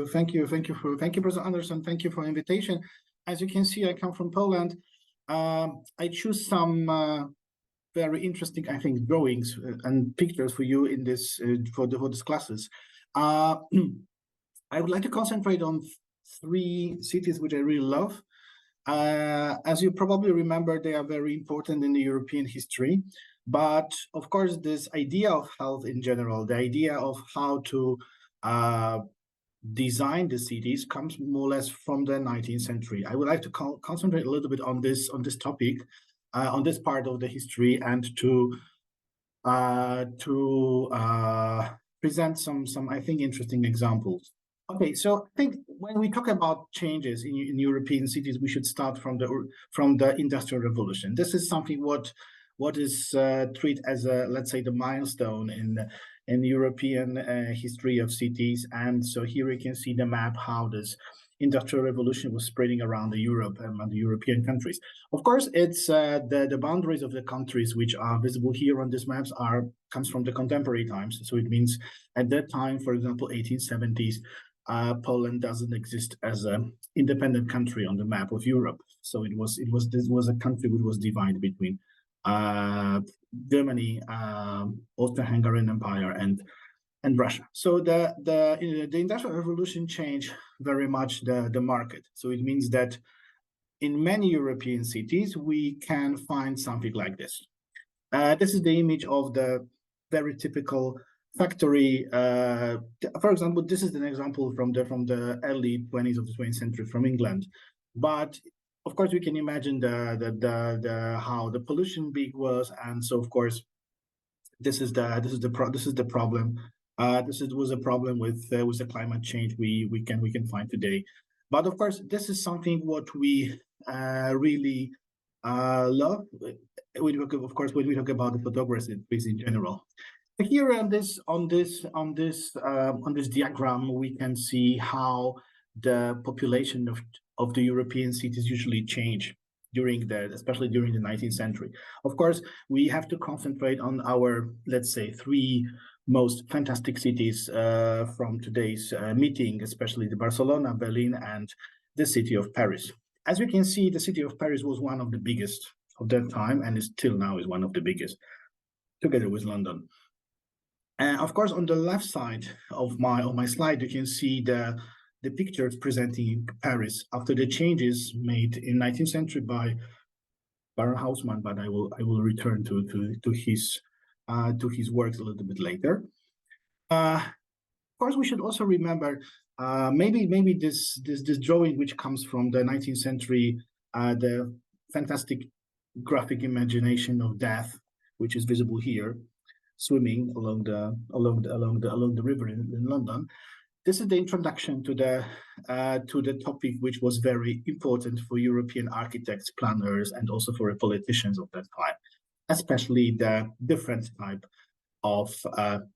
Thank you, President Andersen. Thank you for the invitation. As you can see, I come from Poland. I choose some very interesting, I think, drawings and pictures for you in this for these classes. I would like to concentrate on three cities which I really love. As you probably remember, they are very important in the European history. But of course, this idea of health in general, the idea of how to design the cities comes more or less from the 19th century. I would like to concentrate a little bit on this topic, on this part of the history, and to present some I think interesting examples. Okay, so I think when we talk about changes in European cities, we should start from the Industrial Revolution. This is something what is treated as a, let's say, the milestone in European history of cities. And so here we can see the map how this Industrial Revolution was spreading around the Europe and the European countries. Of course, it's the boundaries of the countries which are visible here on these maps comes from the contemporary times. So it means at that time, for example, 1870s, Poland doesn't exist as an independent country on the map of Europe. So this was a country which was divided between Germany, Austro-Hungarian Empire, and Russia. So the Industrial Revolution changed very much the market. So it means that in many European cities we can find something like this. This is the image of the very typical factory. For example, this is an example from the early 20s of the 20th century from England, but of course we can imagine how the pollution big was, and so of course this is the problem. Was a problem with the climate change we can find today. But of course, this is something what we really love. Of course, when we talk about the photographs in general. Here on this diagram, we can see how the population of the European cities usually change especially during the 19th century. Of course, we have to concentrate on our, let's say, three most fantastic cities from today's meeting, especially the Barcelona, Berlin, and the city of Paris. As you can see, the city of Paris was one of the biggest of that time, and is still now is one of the biggest, together with London. And of course, on the left side of my slide, you can see the pictures presenting Paris after the changes made in 19th century by Baron Haussmann, but I will return to his works a little bit later. Of course, we should also remember maybe this drawing which comes from the 19th century, the fantastic graphic imagination of death, which is visible here, swimming along the river in London. This is the introduction to the topic, which was very important for European architects, planners, and also for the politicians of that time, especially the different type of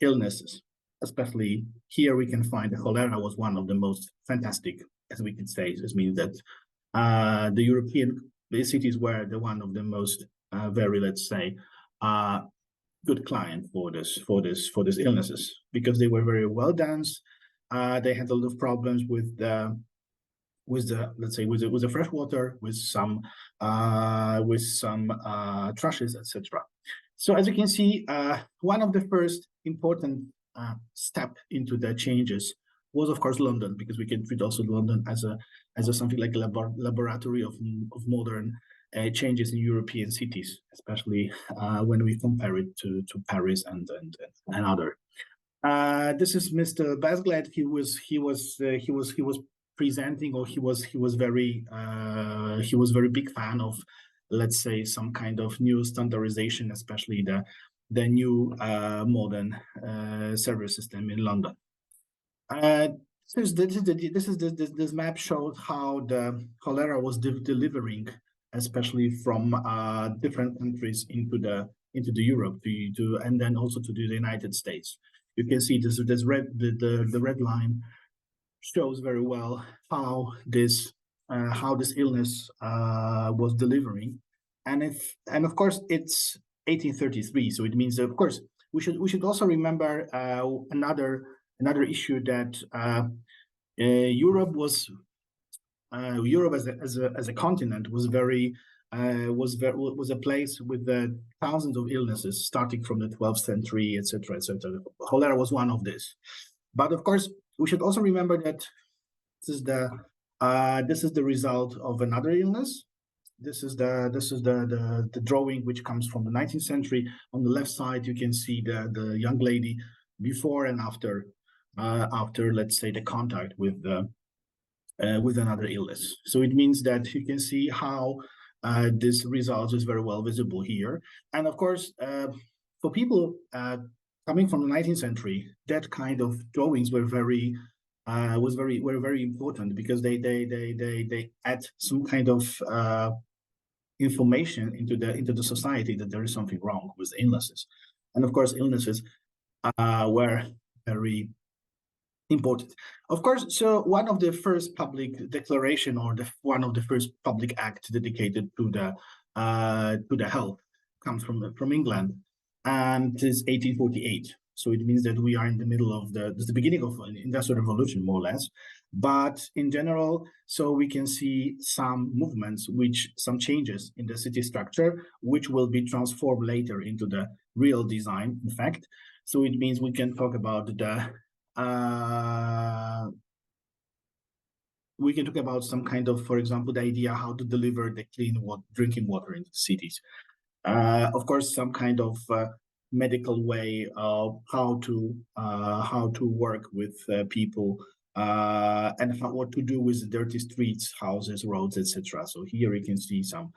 illnesses. Especially here, we can find the cholera was one of the most fantastic, as we could say. This means that the European cities were one of the most very, let's say, good client for these illnesses, because they were very well dense. They had a lot of problems with the fresh water, with some trashes, etc. So as you can see, one of the first important step into the changes was, of course, London, because we can treat also London as a something like a laboratory of modern changes in European cities, especially when we compare it to Paris and other. This is Mr. Basgled. He was presenting, or he was very big fan of, let's say, some kind of new standardization, especially the new modern service system in London. This map showed how the cholera was delivering, especially from different countries into the Europe and then also to the United States. You can see the red line shows very well how this illness was delivering, and of course it's 1833. So it means that, of course, we should also remember another issue, that Europe was Europe as a continent was very was a place with thousands of illnesses starting from the 12th century, etc., etc. Cholera was one of this. But of course, we should also remember that this is the result of another illness. This is the drawing which comes from the 19th century. On the left side, you can see the young lady before and after let's say the contact with another illness. So it means that you can see how this result is very well visible here. And of course, for people coming from the 19th century, that kind of drawings were very important, because they add some kind of information into the society that there is something wrong with illnesses. And of course, illnesses were very important. Of course, so one of the first public declaration, or one of the first public act dedicated to the health, comes from England, and it is 1848. So it means that we are in the middle of the beginning of an industrial revolution, more or less. But in general, so we can see some movements, some changes in the city structure, which will be transformed later into the real design, in fact. So it means we can talk about we can talk about some kind of, for example, the idea how to deliver the clean drinking water into cities. Of course, some kind of medical way of how to work with people, and what to do with the dirty streets, houses, roads, etc. So here you can see some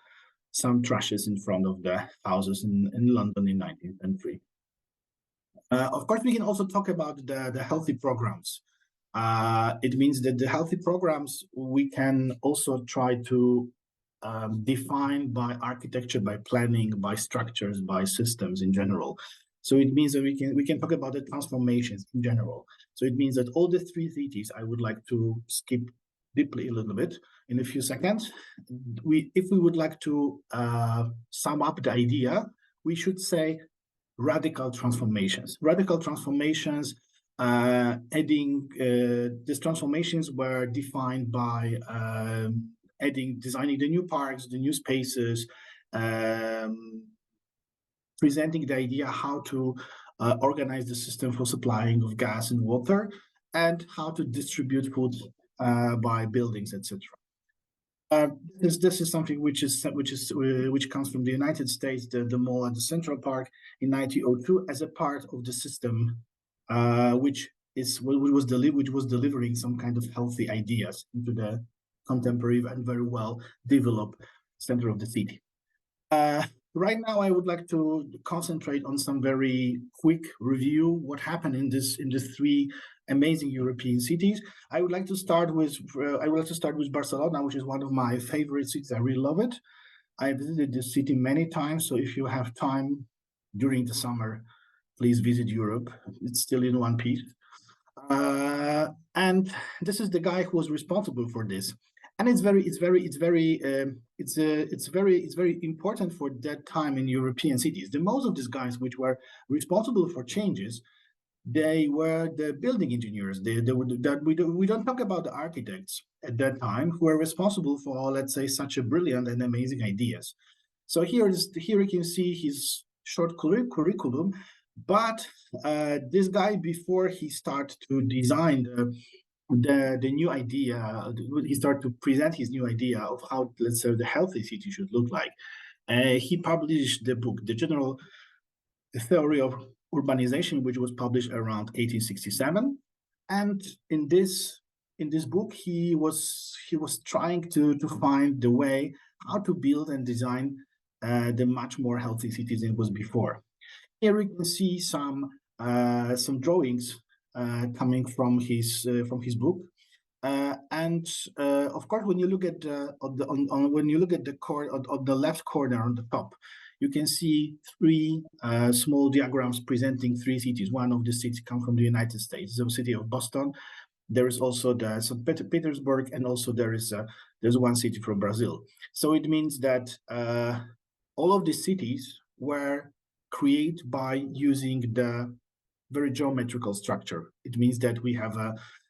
trashes in front of the houses in London in 19th century. Of course, we can also talk about the healthy programs. It means that the healthy programs we can also try to define by architecture, by planning, by structures, by systems in general. So it means that we can talk about the transformations in general. So it means that all the three cities, I would like to skip deeply a little bit in a few seconds. If we would like to sum up the idea, we should say radical transformations. Radical transformations, adding these transformations were defined by designing the new parks, the new spaces, presenting the idea how to organize the system for supplying of gas and water, and how to distribute food by buildings, etc. This is something which comes from the United States, the mall at the Central Park in 1902, as a part of the system, which was delivering some kind of healthy ideas into the contemporary and very well developed center of the city. Right now, I would like to concentrate on some very quick review what happened in the three amazing European cities. I would like to start with Barcelona, which is one of my favorite cities. I really love it. I visited this city many times, so if you have time during the summer, please visit Europe. It's still in one piece. And this is the guy who was responsible for this. And it's very important for that time in European cities. The most of these guys which were responsible for changes, they were the building engineers. We don't talk about the architects at that time who were responsible for, let's say, such a brilliant and amazing ideas. So here you can see his short curriculum. But this guy, before he started to design the new idea, he started to present his new idea of how, let's say, the healthy city should look like. He published the book, The General Theory of Urbanization, which was published around 1867. And in this book, he was trying to find the way how to build and design the much more healthy cities than it was before. Here we can see some drawings coming from his book, and of course, when you look at the left corner on the top, you can see three small diagrams presenting three cities. One of the cities comes from the United States, the city of Boston. There is also the St. Petersburg, and also there's one city from Brazil. So it means that all of these cities were created by using the very geometrical structure. It means that we have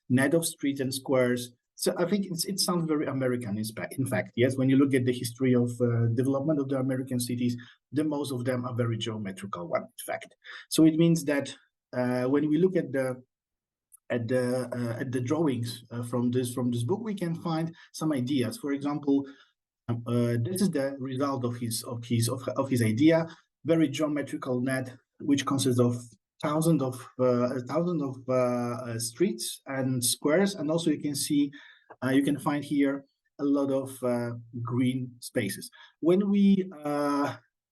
net of streets and squares. So I think it sounds very American, in fact. Yes, when you look at the history of development of the American cities, most of them are very geometrical one, in fact. So it means that when we look at the drawings from this book, we can find some ideas. For example, this is the result of his idea. Very geometrical net, which consists of thousands of streets and squares, and also you can find here a lot of green spaces. When we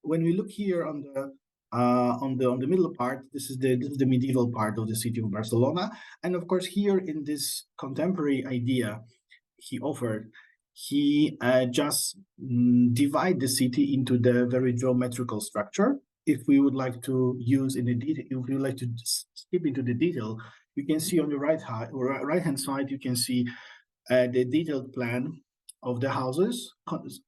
look here on the middle part, this is the medieval part of the city of Barcelona, and of course here in this contemporary idea he offered, he just divide the city into the very geometrical structure. If we would like to use in the detail, if we would like to skip into the detail, you can see on the right hand side, you can see the detailed plan of the houses,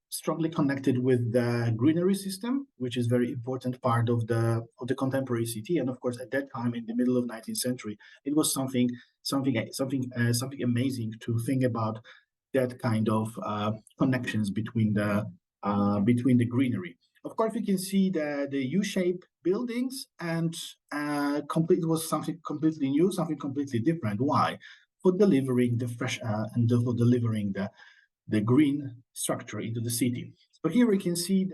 strongly connected with the greenery system, which is very important part of the contemporary city. And of course, at that time, in the middle of 19th century, it was something amazing to think about that kind of connections between the greenery. Of course, we can see the U-shaped buildings, and it was something completely new, something completely different. Why? For delivering the fresh air and for delivering the green structure into the city. So here we can see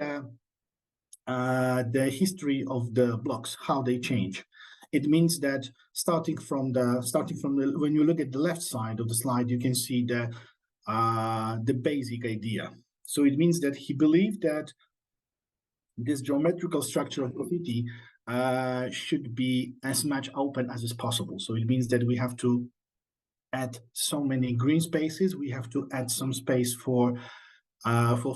the history of the blocks, how they change. It means that starting from when you look at the left side of the slide, you can see the basic idea. So it means that he believed that this geometrical structure of the city should be as much open as is possible. So it means that we have to add so many green spaces. We have to add some space for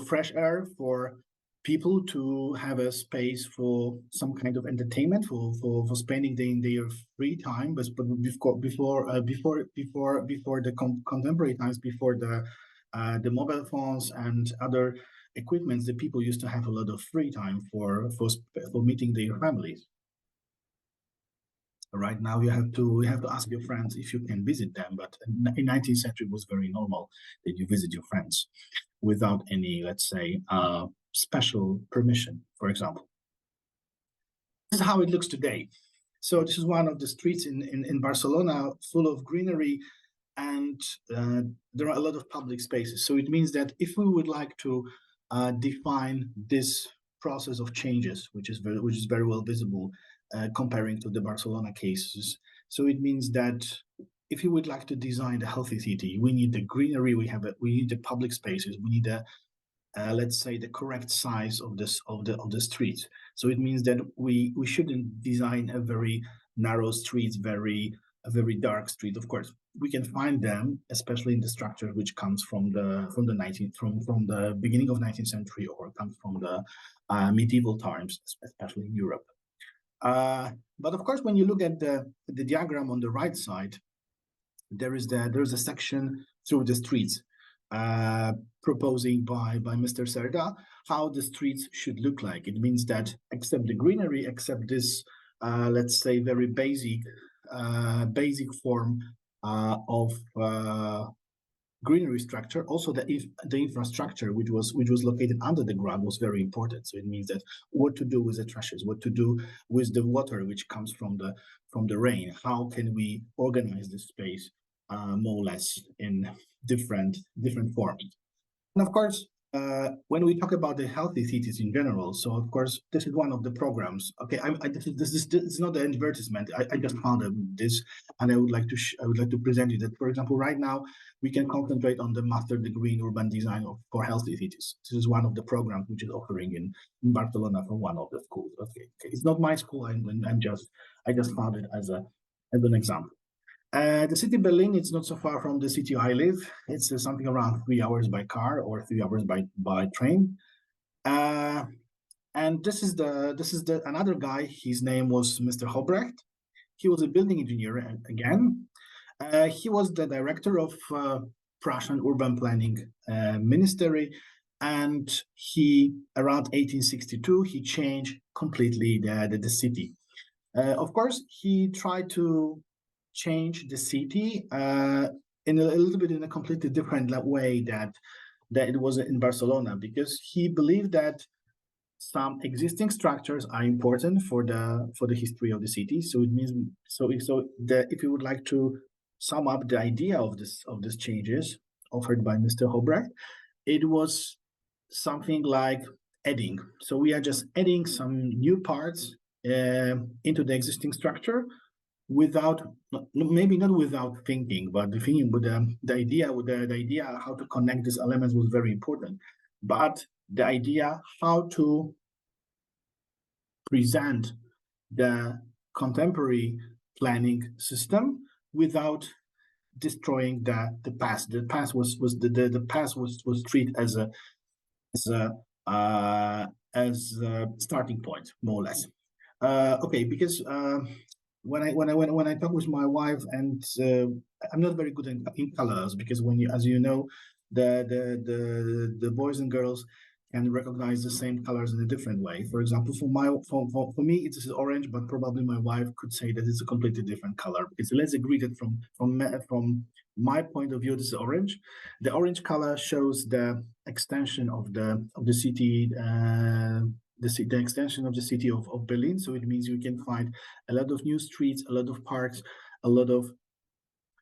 fresh air, for people to have a space for some kind of entertainment, for spending their free time. But before the contemporary times, before the mobile phones and other equipments, the people used to have a lot of free time for meeting their families. Right now, you have to ask your friends if you can visit them. But in 19th century, it was very normal that you visit your friends without any, let's say, special permission, for example. This is how it looks today. So this is one of the streets in Barcelona, full of greenery, and there are a lot of public spaces. So it means that if we would like to define this process of changes, which is very well visible, comparing to the Barcelona cases. So it means that if you would like to design a healthy city, we need the greenery, we need the public spaces, we need let's say the correct size of the streets. So it means that we shouldn't design a very narrow streets, a very dark street. Of course, we can find them, especially in the structure which comes from the beginning of 19th century, or comes from the medieval times, especially in Europe. But of course, when you look at the diagram on the right side, there's a section through the streets proposing by Mr. Serda how the streets should look like. It means that except the greenery, except this let's say very basic form of greenery structure, also the infrastructure which was located under the ground was very important. So it means that what to do with the trashes, what to do with the water which comes from the rain, how can we organize this space more or less in different forms. And of course, when we talk about the healthy cities in general, so of course this is one of the programs. Okay, this is not an advertisement. I just found this, and I would like to present you that. For example, right now we can concentrate on the master degree in urban design for healthy cities. This is one of the programs which is offering in Barcelona for one of the schools. Okay, it's not my school. I just found it as an example. The city of Berlin, it's not so far from the city I live. It's something around 3 hours by car or 3 hours by train. And this is another guy. His name was Mr. Hobrecht. He was a building engineer again. He was the director of Prussian urban planning ministry, and around 1862 he changed completely the city. Of course, he tried to change the city in a little bit in a completely different way that it was in Barcelona, because he believed that some existing structures are important for the history of the city. So it means that if you would like to sum up the idea of these changes offered by Mr. Hobrecht, it was something like adding. So we are just adding some new parts into the existing structure without, maybe not without thinking, but the idea how to connect these elements was very important. But the idea how to present the contemporary planning system without destroying the past. The past was treated as a starting point, more or less. Okay, because when I talk with my wife, and I'm not very good in colors, because as you know, the boys and girls can recognize the same colors in a different way. For example, for me, it is orange, but probably my wife could say that it's a completely different color. Because let's agree that from my point of view, this is orange. The orange color shows the extension of the city. The extension of the city of Berlin. So it means you can find a lot of new streets, a lot of parks, a lot of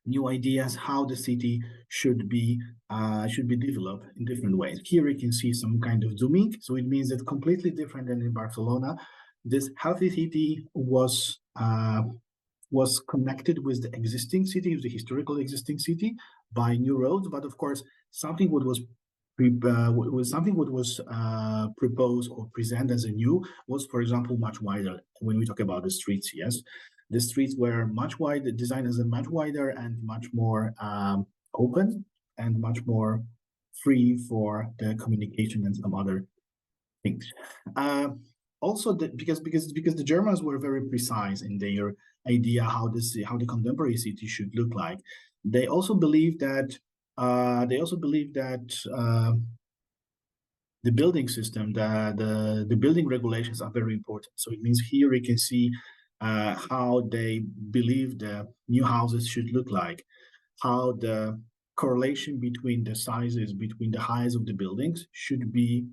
new ideas how the city should be developed in different ways. Here you can see some kind of zooming. So it means that completely different than in Barcelona. This healthy city was connected with the existing city, with the historical existing city, by new roads. But of course, something what was proposed or presented as a new was, for example, much wider. When we talk about the streets, yes, the streets were much wider, designed as a much wider and much more open and much more free for the communication and some other things. Also, because the Germans were very precise in their idea how the contemporary city should look like. They also believe that the building system, the building regulations are very important. So it means here you can see how they believe the new houses should look like, how the correlation between the sizes, between the heights of the buildings should be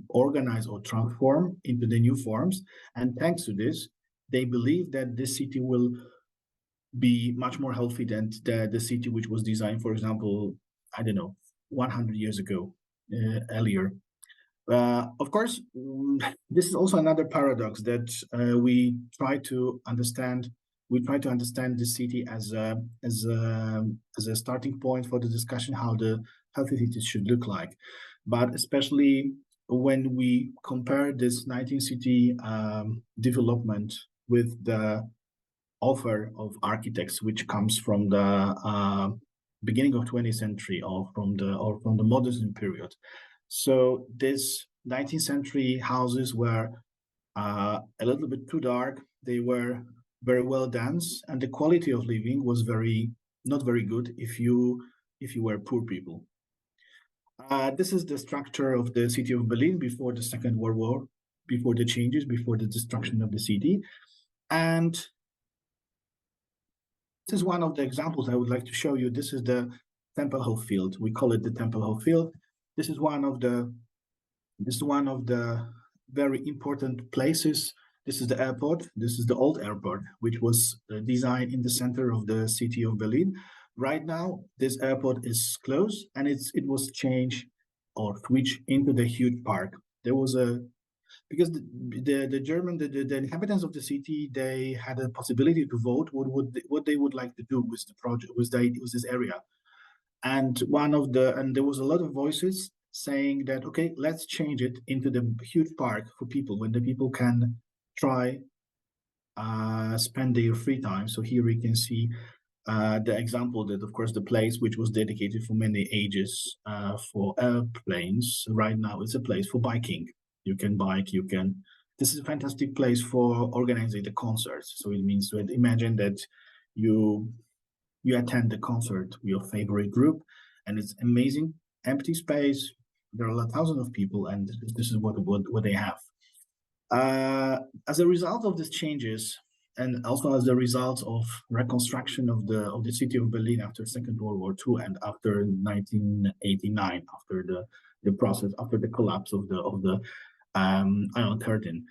organized or transformed into the new forms. And thanks to this, they believe that this city will be much more healthy than the city which was designed, for example, I don't know, 100 years ago, earlier. Of course, this is also another paradox that we try to understand. We try to understand the city as a starting point for the discussion how the healthy cities should look like. But especially when we compare this 19th city development with the offer of architects, which comes from the beginning of 20th century or from the modern period. So these 19th century houses were a little bit too dark. They were very well dense, and the quality of living was not very good if you were poor people. This is the structure of the city of Berlin before the Second World War, before the changes, before the destruction of the city. And this is one of the examples I would like to show you. This is the Tempelhof field. We call it the Tempelhof field. This is one of the very important places. This is the airport. This is the old airport, which was designed in the center of the city of Berlin. Right now, this airport is closed, and it was changed or switched into the huge park. There was because the inhabitants of the city, they had a possibility to vote what they would like to do with the project, with this area. And there was a lot of voices saying that, okay, let's change it into the huge park for people, when the people can try spend their free time. So here we can see the example that, of course, the place which was dedicated for many ages for airplanes, right now it's a place for biking. You can bike, this is a fantastic place for organizing the concerts. So it means that imagine that you attend the concert with your favorite group, and it's amazing, empty space. There are thousands of people, and this is what they have. As a result of these changes, and also as a result of reconstruction of the city of Berlin after Second World War II and after 1989, after the process, after the collapse of the Iron Curtain.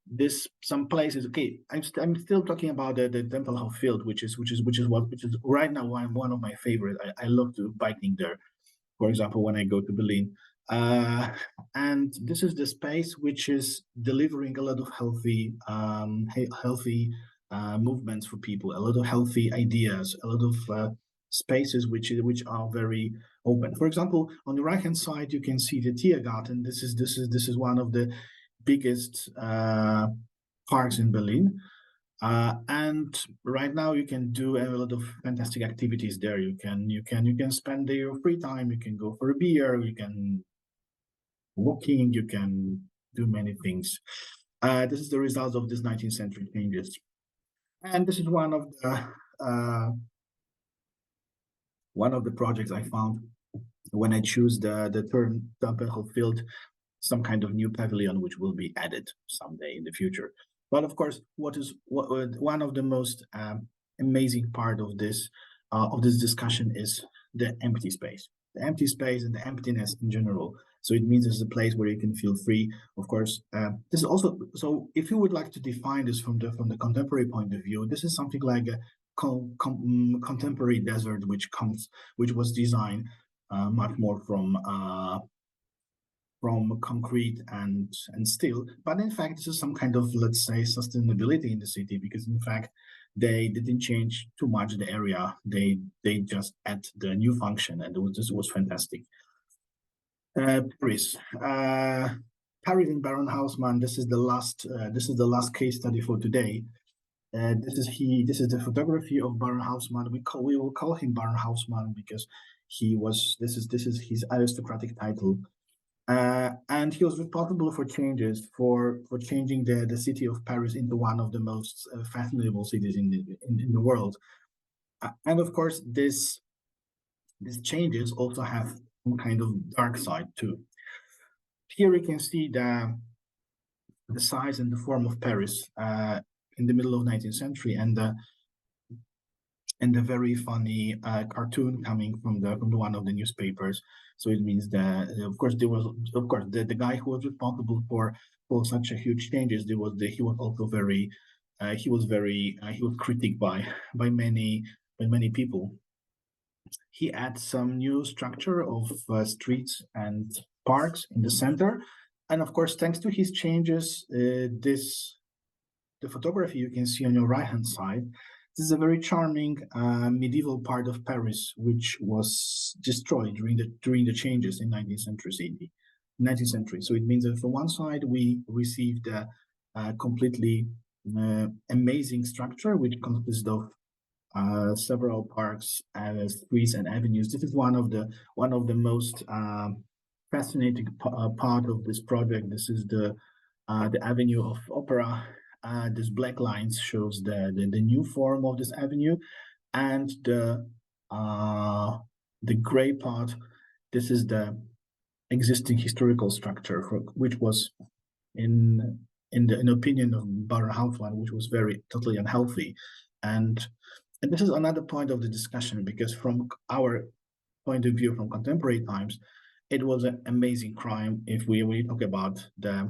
This some places. Okay, I'm still talking about the Tempelhof Field, which is right now one of my favorite. I love to biking there. For example, when I go to Berlin, and this is the space which is delivering a lot of healthy movements for people, a lot of healthy ideas, a lot of spaces which are very open. For example, on the right hand side, you can see the Tiergarten. This is one of the biggest parks in Berlin. And right now you can do a lot of fantastic activities there. You can spend your free time. You can go for a beer. You can walking. You can do many things. This is the result of this 19th century changes, and this is one of the projects I found when I choose the term Tempelhof Field, some kind of new pavilion which will be added someday in the future. But of course, one of the most amazing part of this discussion is the empty space, and the emptiness in general. So it means it's a place where you can feel free. Of course, this is also so. If you would like to define this from the contemporary point of view, this is something like a contemporary desert, which was designed much more from concrete and steel, but in fact this is some kind of, let's say, sustainability in the city, because in fact they didn't change too much the area. They just add the new function, and this was fantastic. Paris. Paris and Baron Haussmann. This is the last case study for today. This is the photography of Baron Haussmann. We will call him Baron Haussmann because this is his aristocratic title. And he was responsible for changing the city of Paris into one of the most fashionable cities in the world. And of course, these changes also have some kind of dark side too. Here we can see the size and the form of Paris in the middle of 19th century, and the very funny cartoon coming from one of the newspapers. So it means that of course the guy who was responsible for such a huge changes. He was also very he was critiqued by many people. He adds some new structure of streets and parks in the center, and of course, thanks to his changes, the photography you can see on your right hand side. This is a very charming medieval part of Paris, which was destroyed during the changes in 19th century. So it means that from one side we received a completely amazing structure, which consists of several parks, streets, and avenues. This is one of the most fascinating part of this project. This is the Avenue of Opera. This black lines shows the new form of this avenue, and the gray part. This is the existing historical structure, which was in the opinion of Baron Haussmann, which was totally unhealthy, and this is another point of the discussion, because from our point of view, from contemporary times, it was an amazing crime if we talk about the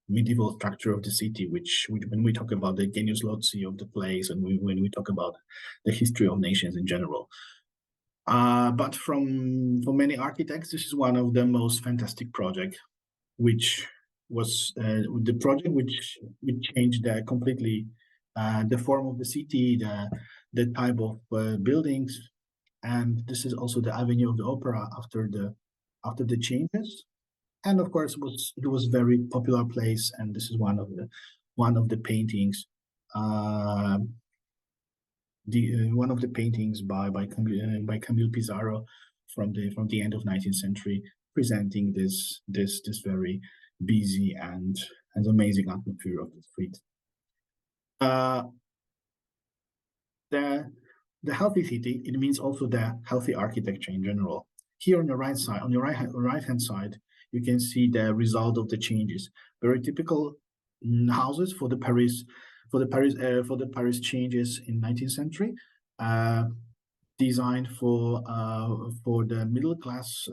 medieval structure of the city, which when we talk about the genius loci of the place, and when we talk about the history of nations in general. But for many architects, this is one of the most fantastic projects, which was the project which changed completely the form of the city, the type of buildings, and this is also the Avenue of the Opera after the changes. And of course, it was very popular place, and this is one of the paintings, one of the paintings by Camille Pissarro from the end of 19th century, presenting this very busy and amazing atmosphere of the street. The healthy city, it means also the healthy architecture in general. Here on your right side, on your right hand side, you can see the result of the changes. Very typical houses for the Paris for the Paris changes in 19th century, designed for the middle class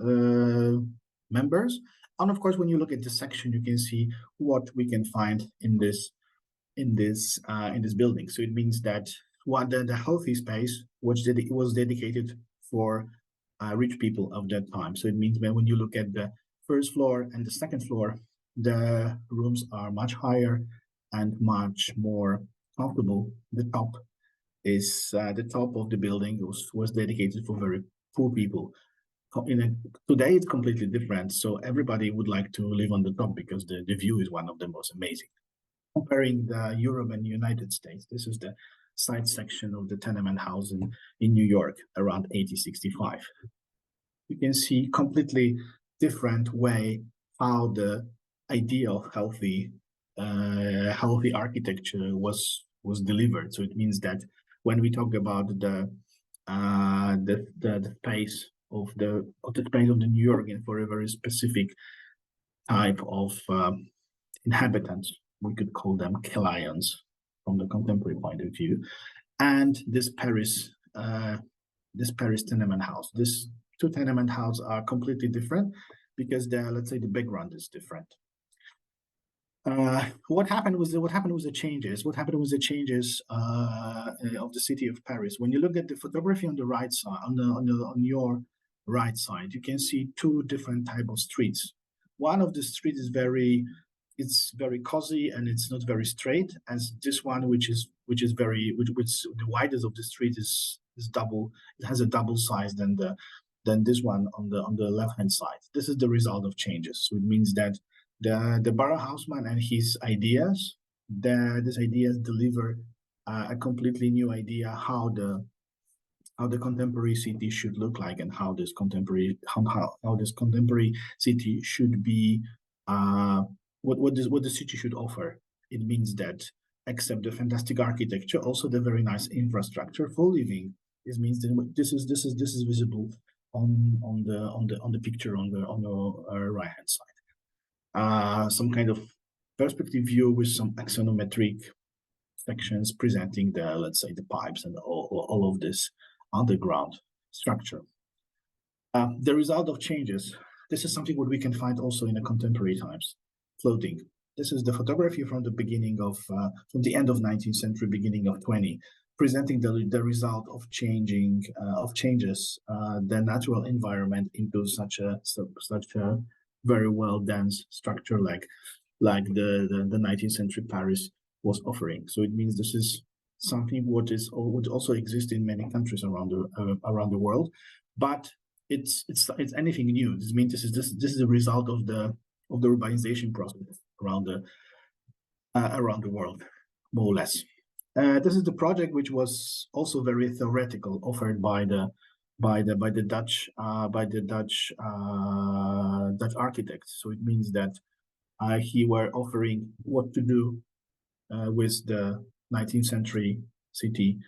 members. And of course, when you look at this section, you can see what we can find in this building. So it means that the healthy space was dedicated for rich people of that time. So it means that when you look at the first floor and the second floor, the rooms are much higher and much more comfortable. The top of the building was dedicated for very poor people. Today it's completely different. So everybody would like to live on the top because the view is one of the most amazing. Comparing the Europe and United States, this is the side section of the tenement house in New York around 1865. You can see completely different way how the idea of healthy architecture was delivered. So it means that when we talk about the space of the space of the New York and for a very specific type of inhabitants, we could call them clients from the contemporary point of view, and this Paris tenement house. These two tenement houses are completely different because let's say the background is different. What happened with the changes? What happened with the changes of the city of Paris? When you look at the photography on the right side, on your right side, you can see two different type of streets. One of the streets is very cozy and it's not very straight, as this one, which is the widest of the street is double. It has a double size than this one on the left hand side. This is the result of changes. So it means that the borough houseman and his ideas, these ideas deliver a completely new idea how the contemporary city should look like, and how this contemporary city should be, what the city should offer. It means that except the fantastic architecture, also the very nice infrastructure for living. This means that this is visible on the picture on the right hand side. Some kind of perspective view with some axonometric sections presenting let's say the pipes and all of this underground structure. The result of changes. This is something what we can find also in the contemporary times. Floating. This is the photography from the beginning of from the end of 19th century, beginning of 20, presenting the result of changes the natural environment into such a very well dense structure like the 19th century Paris was offering. So it means this is something what would also exist in many countries around the world, but it's anything new. This means this is a result of the urbanization process around the world, more or less. This is the project which was also very theoretical, offered by the Dutch architects. So it means that he were offering what to do with the 19th century city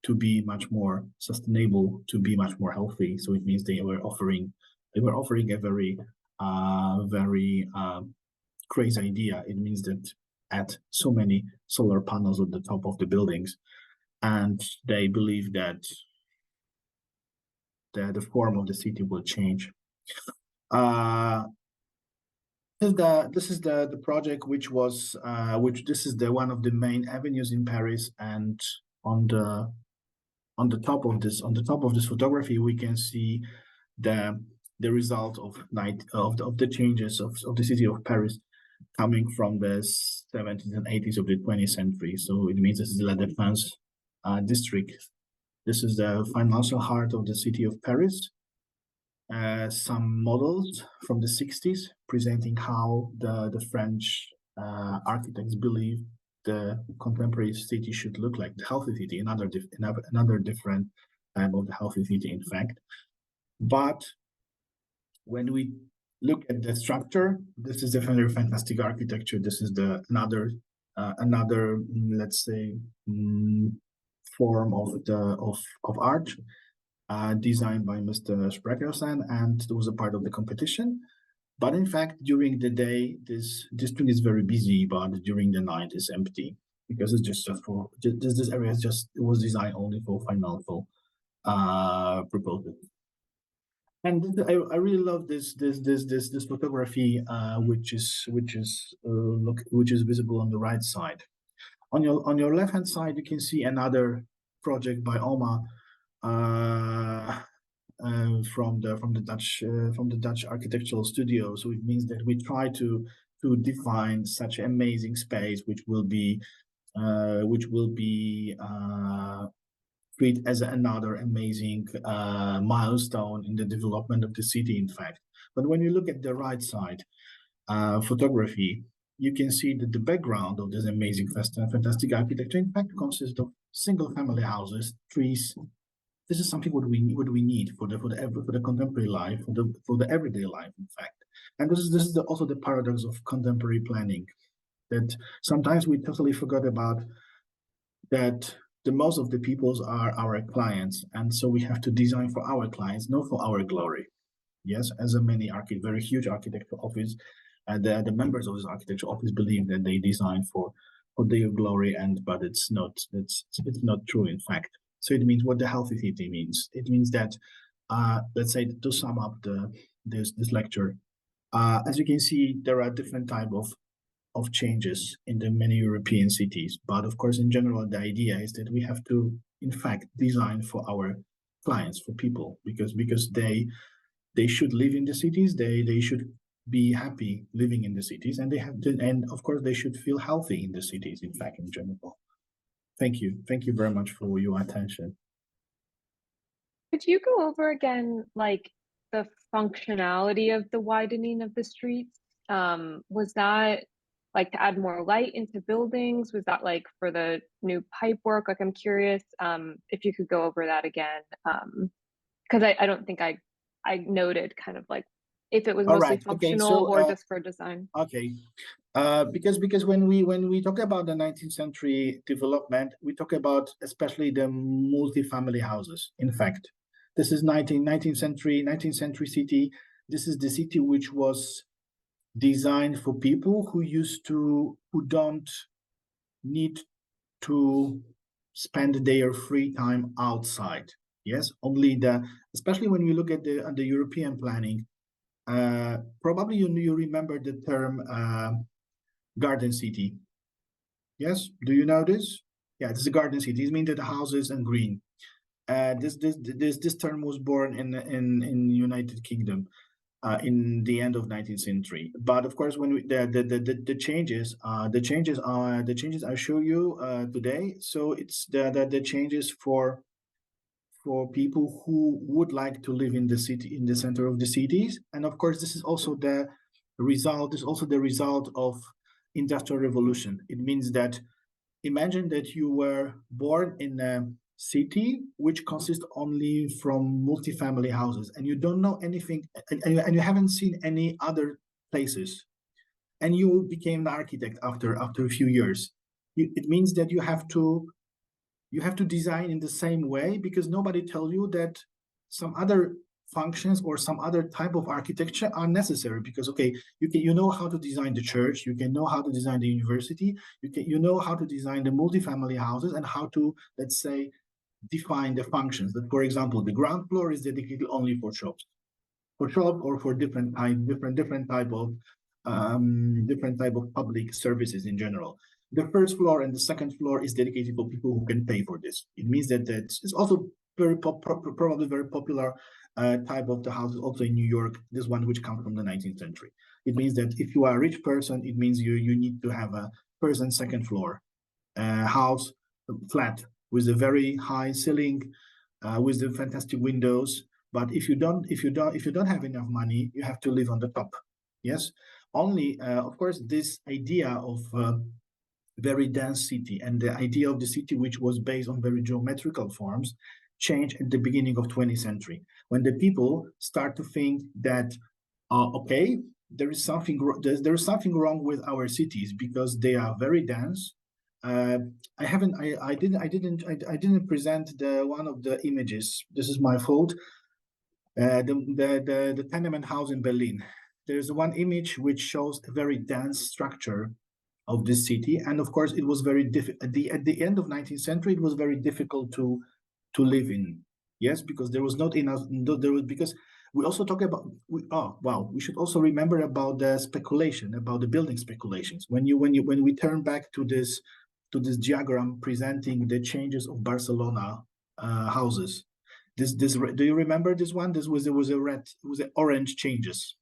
to be much more sustainable, to be much more healthy. So it means they were offering a very crazy idea. It means that add so many solar panels at the top of the buildings, and they believe that the form of the city will change. This is the project which this is the one of the main avenues in Paris, and on the top of this photography we can see the result of the changes of the city of Paris coming from the 70s and 80s of the 20th century. So it means this is La Défense district. This is the financial heart of the city of Paris. Some models from the 60s presenting how the French architects believe the contemporary city should look like, the healthy city, another different type of the healthy city, in fact. But when we look at the structure, this is definitely fantastic architecture. This is another let's say form of art designed by Mr. Sprechersen, and it was a part of the competition. But in fact, during the day, this district is very busy, but during the night it's empty. because it's just for this area is just it was designed only for financial proposals. And I really love this photography, which is visible on the right side. On your left hand side, you can see another project by Oma from the Dutch architectural studio. So it means that we try to define such amazing space, which will be treat as another amazing milestone in the development of the city, in fact. But when you look at the right side photography, you can see that the background of this amazing fantastic architecture, in fact, consists of single-family houses, trees. This is something what we need for the contemporary life, for the everyday life, in fact. And this is also the paradox of contemporary planning, that sometimes we totally forgot about that the most of the peoples are our clients, and so we have to design for our clients, not for our glory. Yes, as a very huge architectural office, and the members of this architectural office believe that they design for their glory, but it's not true, in fact. So it means what the healthy city means. It means that let's say, to sum up this lecture, as you can see, there are different type of changes in the many European cities. But of course, in general, the idea is that we have to, in fact, design for our clients, for people, because they should live in the cities, they should be happy living in the cities, and and of course they should feel healthy in the cities, in fact, in general. Thank you very much for your attention. Could you go over again, like, the functionality of the widening of the streets? Was that like to add more light into buildings? Was that like for the new pipe work? Like, I'm curious if you could go over that again, because I don't think I noted kind of like if it was mostly functional or just for design. Okay, because when we talk about the 19th century development, we talk about especially the multi-family houses. In fact, this is 19th century city. This is the city which was designed for people who don't need to spend their free time outside. Yes, especially when we look at the European planning. Probably you remember the term garden city. Yes, do you know this? Yeah, it's a garden city. It means that the houses and green. This term was born in United Kingdom in the end of 19th century. But of course, when the changes I show you today. So it's the changes for people who would like to live in the city, in the center of the cities. And of course, this is also the result of industrial revolution. It means that imagine that you were born in a city which consists only from multi-family houses, and you don't know anything, and you haven't seen any other places, and you became an architect after a few years. It means that you have to design in the same way, because nobody tells you that some other functions or some other type of architecture are necessary. Because okay, you know how to design the church, you can know how to design the university, you know how to design the multifamily houses, and how to, let's say, define the functions. That, for example, the ground floor is dedicated only for shops, or for different type of public services in general. The first floor and the second floor is dedicated for people who can pay for this. It means that it's also probably very popular type of the houses also in New York, this one which comes from the 19th century. It means that if you are a rich person, it means you need to have a first and second floor house, flat, with a very high ceiling, with the fantastic windows. But if you don't have enough money, you have to live on the top. Yes, only of course this idea of very dense city, and the idea of the city which was based on very geometrical forms, changed at the beginning of 20th century, when the people start to think that okay, there is something wrong with our cities, because they are very dense. I didn't present the one of the images. This is my fault. The tenement house in Berlin. There's one image which shows a very dense structure of this city. And of course, it was very difficult at the end of 19th century. It was very difficult to live in. Yes, because there was not enough. There was because we also talk about. We should also remember about the speculation, about the building speculations. When we turn back to this diagram presenting the changes of Barcelona houses. This do you remember this one? This was orange changes.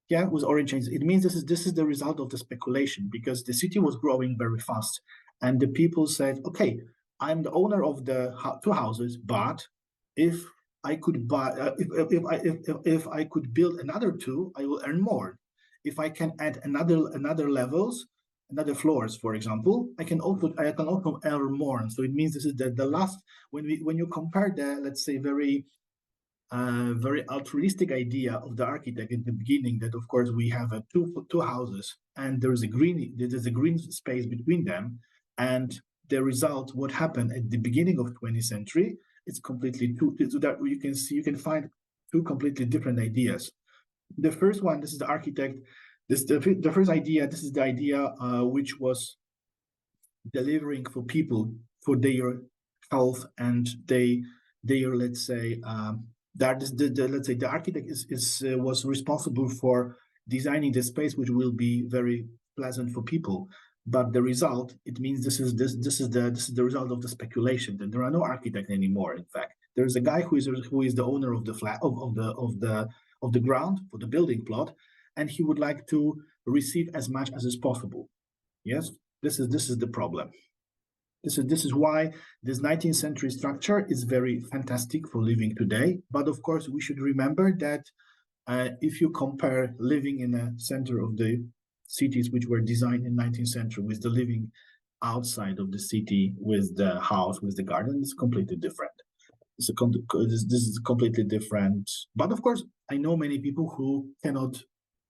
Yeah, with orange changes. It means this is the result of the speculation, because the city was growing very fast, and the people said, okay, I'm the owner of the two houses, but if I could buy if I could build another two, I will earn more. If I can add another levels, another floors, for example, I can also earn more. So it means this is the last, when you compare the, let's say, very altruistic idea of the architect in the beginning, that of course we have two houses and there's a green space between them, and the result, what happened at the beginning of 20th century, it's completely so that you can find two completely different ideas. The first one, this is the architect, the first idea, this is the idea which was delivering for people, for their health and their, let's say, that is let's say the architect was responsible for designing the space which will be very pleasant for people. But the result, it means this is the result of the speculation. That there are no architects anymore. In fact, there is a guy who is the owner of the flat of the ground for the building plot, and he would like to receive as much as is possible. Yes, this is the problem. This is why this 19th century structure is very fantastic for living today. But of course, we should remember that if you compare living in the center of the cities which were designed in 19th century with the living outside of the city, with the house, with the garden, it's completely different. This is completely different. But of course, I know many people who cannot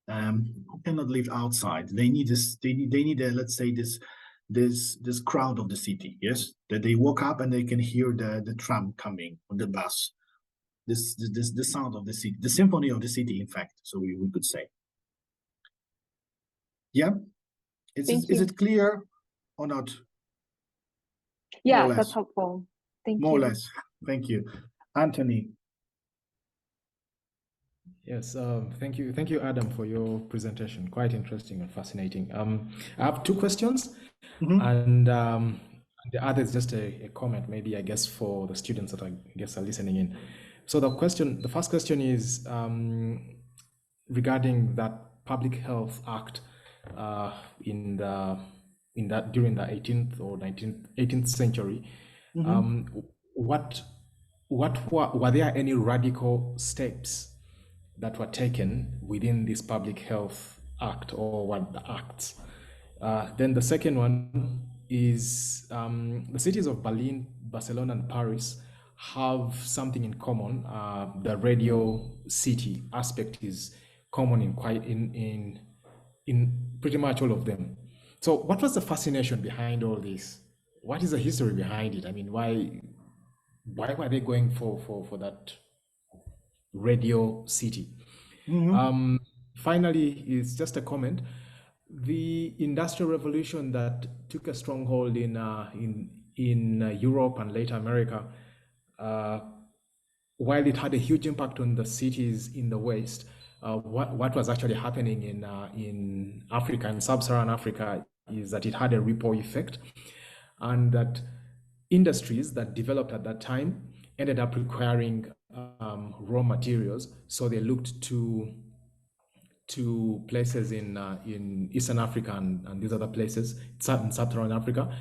live outside. They need this. They need let's say this crowd of the city. Yes, that they woke up and they can hear the tram coming, or the bus. The sound of the city, the symphony of the city. In fact, so we could say. Yeah, is it clear or not? Yeah, that's helpful. Thank you. More or less. Thank you, Anthony. Yes, thank you, Adam, for your presentation. Quite interesting and fascinating. I have two questions, and the other is just a comment, maybe, I guess, for the students that I guess are listening in. So the first question is regarding that Public Health Act during the 18th or 18th century. Were there any radical steps that were taken within this Public Health Act, or what the acts? Then the second one is the cities of Berlin, Barcelona, and Paris have something in common. The radio city aspect is common in pretty much all of them. So what was the fascination behind all this? What is the history behind it? I mean, why were they going for that radio city? Finally, it's just a comment. The Industrial Revolution that took a stronghold in Europe and later America, while it had a huge impact on the cities in the West, what was actually happening in Africa, in sub-Saharan Africa, is that it had a ripple effect, and that industries that developed at that time ended up requiring raw materials, so they looked to places in Eastern Africa and these other places in Sub-Saharan Africa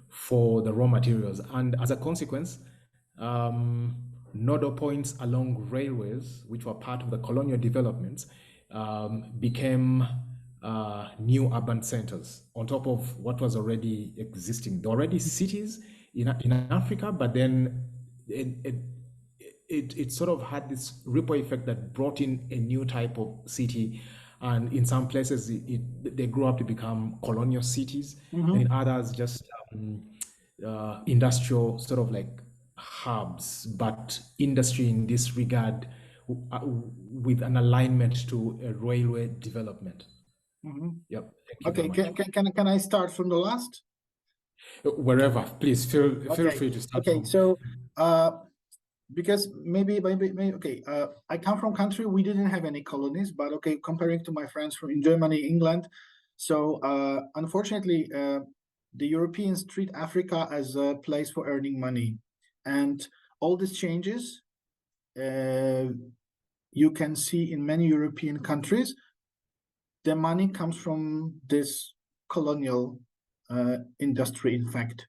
for the raw materials. And as a consequence, nodal points along railways, which were part of the colonial developments, became new urban centers on top of what was already existing. There were already cities in Africa, but then it sort of had this ripple effect that brought in a new type of city, and in some places they grew up to become colonial cities, and in others just industrial sort of like hubs, but industry in this regard with an alignment to a railway development. Mhm. Yep. Thank you Okay, very much. can I start from the last? Wherever, please feel Okay, free to start okay. from. So, because maybe okay. I come from country we didn't have any colonies, but okay, comparing to my friends from in Germany, England. So, unfortunately, the Europeans treat Africa as a place for earning money, and all these changes you can see in many European countries. The money comes from this colonial industry, in fact.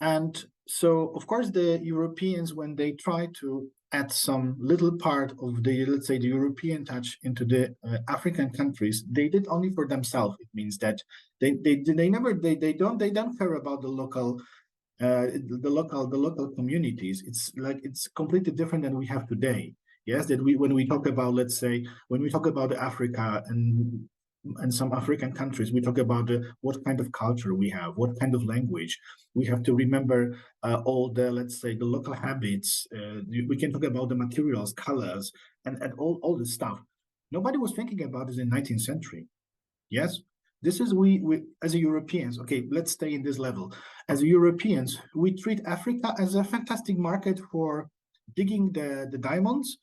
And so, of course, the Europeans, when they try to add some little part of the, let's say, the European touch into the African countries, they did only for themselves. It means that they don't care about the local the local communities. It's completely different than we have today. Yes, that when we talk about, let's say, when we talk about Africa and some African countries, we talk about what kind of culture we have, what kind of language. We have to remember all the, let's say, the local habits. We can talk about the materials, colors, and all this stuff. Nobody was thinking about this in 19th century. Yes, this is we as a Europeans. Okay, let's stay in this level. As a Europeans, we treat Africa as a fantastic market for digging the diamonds,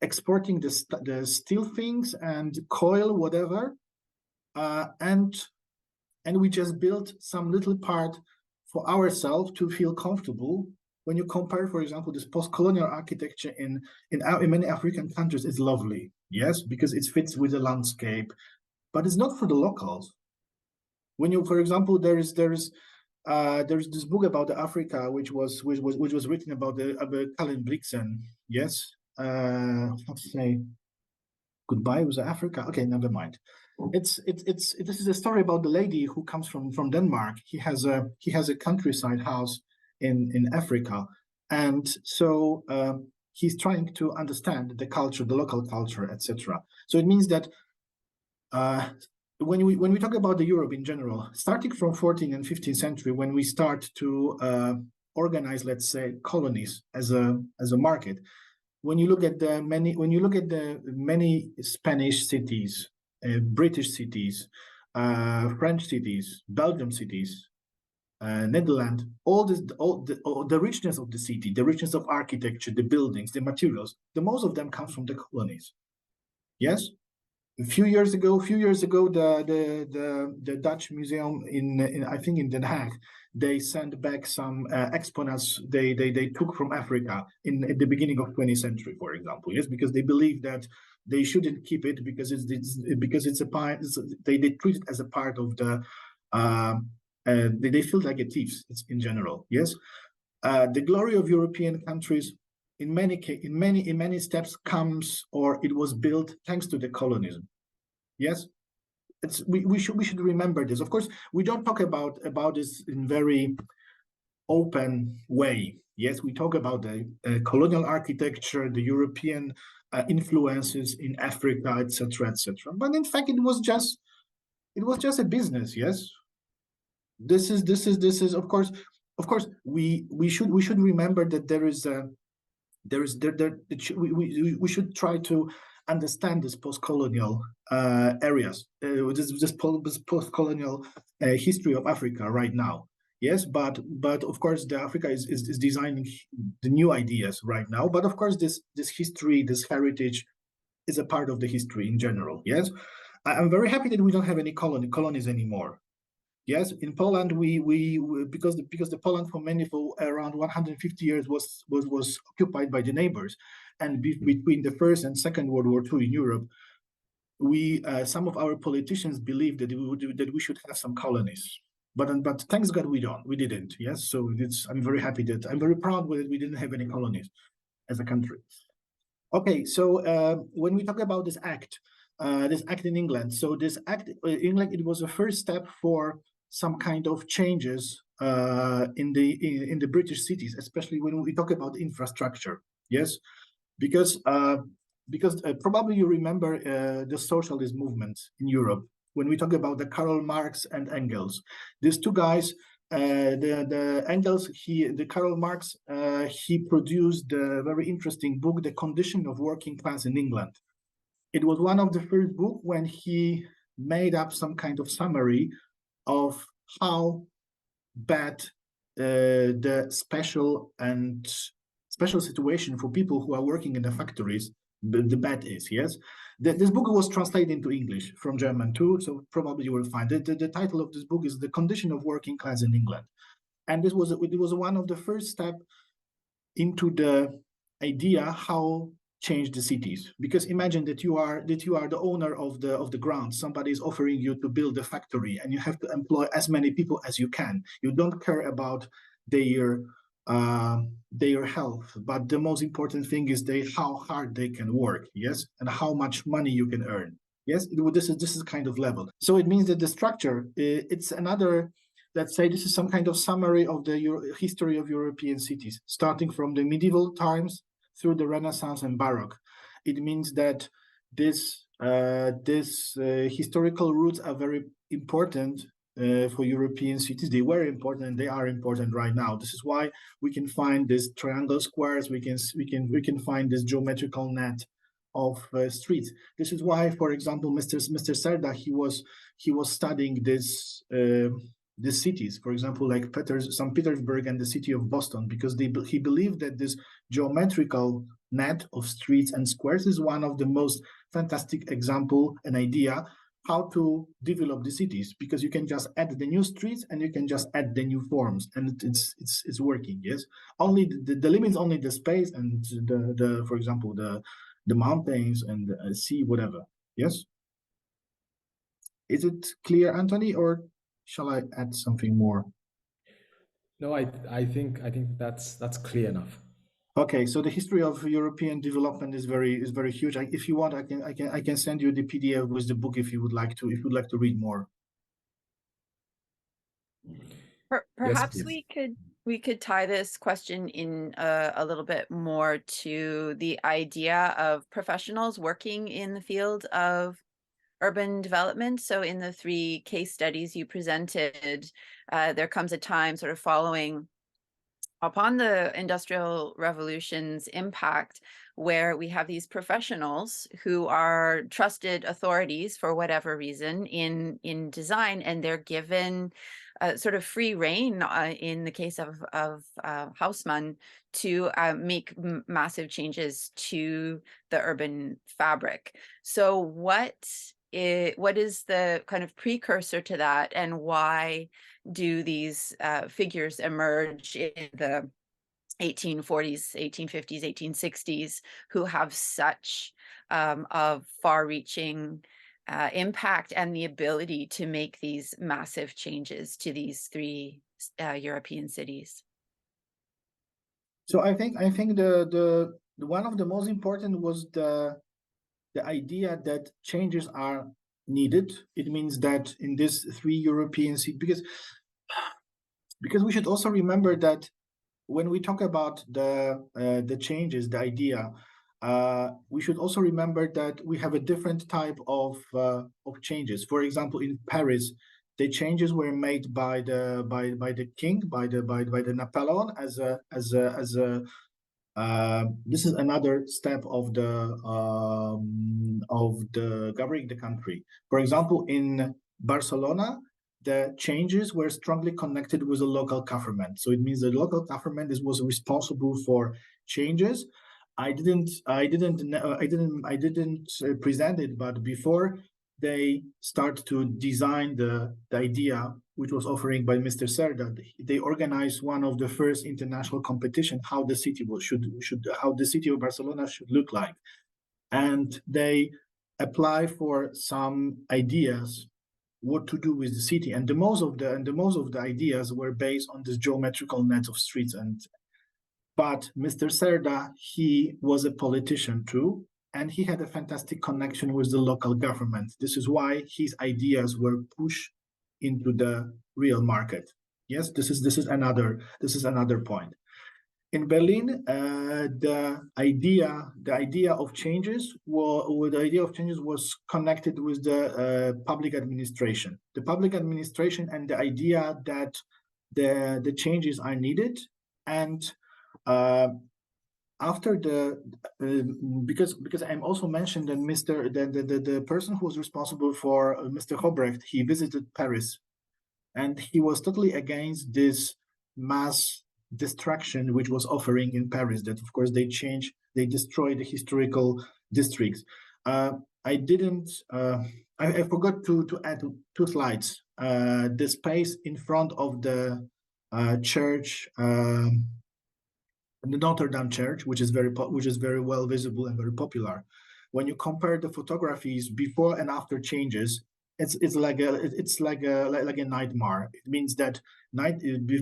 exporting the steel things and coal, whatever, and we just built some little part for ourselves to feel comfortable. When you compare, for example, this post-colonial architecture in many African countries, is lovely. Yes, because it fits with the landscape, but it's not for the locals. When you, for example, there's this book about Africa, which was written about Colin Blixen. Yes, how to say goodbye with Africa? Okay, never mind. This is a story about the lady who comes from Denmark. He has a countryside house in Africa, and so he's trying to understand the culture, the local culture, etc. So it means that when we talk about the Europe in general, starting from 14th and 15th century, when we start to organize, let's say, colonies as a market, when you look at the many Spanish cities, British cities, French cities, Belgium cities, Netherlands, all the richness of the city, the richness of architecture, the buildings, the materials, the most of them comes from the colonies. Yes. A few years ago, the Dutch museum in I think in Den Haag, they sent back some exponents they took from Africa at the beginning of 20th century, for example. Yes, because they believe that they shouldn't keep it because it's a part. They treat it as a part of the. They feel like a thieves. It's in general. Yes, the glory of European countries in many steps comes, or it was built thanks to the colonialism. Yes, we should remember this. Of course, we don't talk about this in very open way. Yes, we talk about the colonial architecture, the European influences in Africa, etc., etc. But in fact, it was just a business. Yes, this is of course we should remember that we should try to understand this post-colonial areas, this post-colonial history of Africa right now. Yes, but of course, the Africa is designing the new ideas right now. But of course, this history, this heritage, is a part of the history in general. Yes, I'm very happy that we don't have any colonies anymore. Yes, in Poland, because the Poland for around 150 years was occupied by the neighbors, and between the First and Second World War II in Europe, some of our politicians believed that we should have some colonies, but thanks God we didn't. Yes, so I'm very happy I'm very proud that we didn't have any colonies as a country. Okay, so when we talk about this act in England, so this act in England, it was a first step for some kind of changes in the British cities, especially when we talk about infrastructure. Yes, because probably you remember the socialist movement in Europe when we talk about the Karl Marx and Engels. These two guys, the Engels, Karl Marx, he produced a very interesting book, The Condition of Working Class in England. It was one of the first books when he made up some kind of summary of how bad the special situation for people who are working in the factories, the bad is, yes? This book was translated into English from German too, so probably you will find it. The title of this book is The Condition of Working Class in England. And it was one of the first steps into the idea how change the cities, because imagine that you are the owner of the ground. Somebody is offering you to build a factory and you have to employ as many people as you can. You don't care about their health, but the most important thing is how hard they can work, yes, and how much money you can earn, yes. This is kind of level. So it means that the structure, it's another, let's say this is some kind of summary of the history of European cities, starting from the medieval times through the Renaissance and Baroque. It means that this historical roots are very important for European cities. They were important, and they are important right now. This is why we can find these triangle squares. We can find this geometrical net of streets. This is why, for example, Mr. Serda, he was studying this. The cities, for example, like St. Petersburg and the city of Boston, because he believed that this geometrical net of streets and squares is one of the most fantastic example, an idea how to develop the cities, because you can just add the new streets and you can just add the new forms, and it's working. Yes, only the limit is only the space and the for example the mountains and the sea, whatever. Yes, is it clear, Anthony, or shall I add something more? No, I think that's clear enough. Okay, so the history of European development is very huge. If you want, I can send you the PDF with the book if you would like to read more. Perhaps yes, we could tie this question in a little bit more to the idea of professionals working in the field of urban development. So in the 3 case studies you presented, there comes a time sort of following upon the Industrial Revolution's impact, where we have these professionals who are trusted authorities for whatever reason in design, and they're given sort of free rein in the case of Haussmann to make massive changes to the urban fabric. So what is the kind of precursor to that, and why do these figures emerge in the 1840s, 1850s, 1860s, who have such a far-reaching impact and the ability to make these massive changes to these 3 European cities? So I think the one of the most important was the idea that changes are needed. It means that in these 3 European cities, because we should also remember that when we talk about the changes, the idea, we should also remember that we have a different type of changes. For example, in Paris, the changes were made by the king, by the Napoleon as a this is another step of the governing the country. For example, in Barcelona, the changes were strongly connected with the local government. So it means the local government was responsible for changes. I didn't present it, but before they start to design the idea, which was offering by Mr. Serda, they organized one of the first international competition, how the city how the city of Barcelona should look like, and they apply for some ideas what to do with the city, and the most of the ideas were based on this geometrical net of streets. But Mr. Serda, he was a politician too, and he had a fantastic connection with the local government. This is why his ideas were pushed into the real market. Yes, this is another point. In Berlin, the idea of changes was connected with the public administration. The public administration and the idea that the changes are needed, and after because I'm also mentioned that the person who was responsible for Mr. Hobrecht, he visited Paris, and he was totally against this mass destruction which was offering in Paris. That of course they destroyed the historical districts. I didn't. I forgot to add 2 slides. The space in front of the church, the Notre Dame Church, which is very well visible and very popular. When you compare the photographies before and after changes, it's like a nightmare. It means that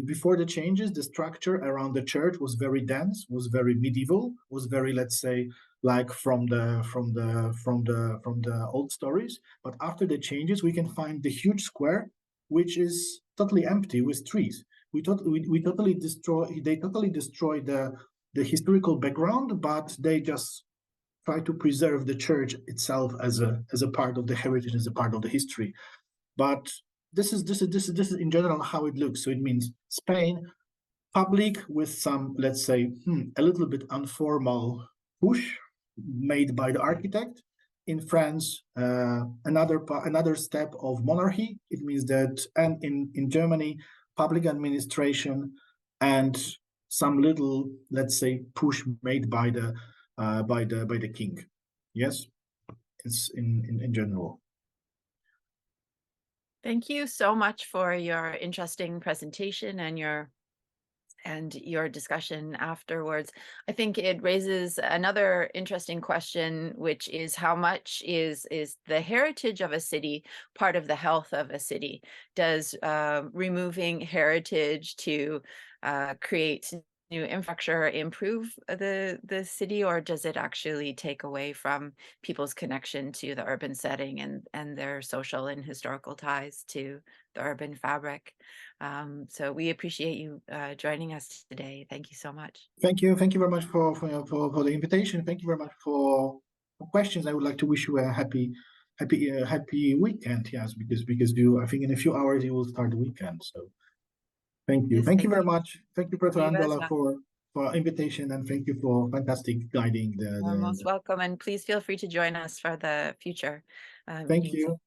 before the changes, the structure around the church was very dense, was very medieval, was very, let's say, like from the old stories. But after the changes, we can find the huge square, which is totally empty with trees. They totally destroy the historical background, but they just try to preserve the church itself as a part of the heritage, as a part of the history. But this is in general how it looks. So it means Spain, public with some, let's say, a little bit informal push made by the architect. In France, another step of monarchy. It means that, and in Germany, public administration and some little, let's say, push made by the king. Yes, it's in general. Thank you so much for your interesting presentation and your discussion afterwards. I think it raises another interesting question, which is how much is the heritage of a city part of the health of a city? Does removing heritage to create new infrastructure improve the city, or does it actually take away from people's connection to the urban setting and their social and historical ties to the urban fabric? So we appreciate you joining us today. Thank you so much. Thank you very much for the invitation. Thank you very much for questions. I would like to wish you a happy weekend. Yes, because I think in a few hours you will start the weekend. So thank you. Yes, thank you very much. Thank you, Professor You as Andola, well. for invitation, and thank you for fantastic guiding You're most welcome, and please feel free to join us for the future Thank meetings. you.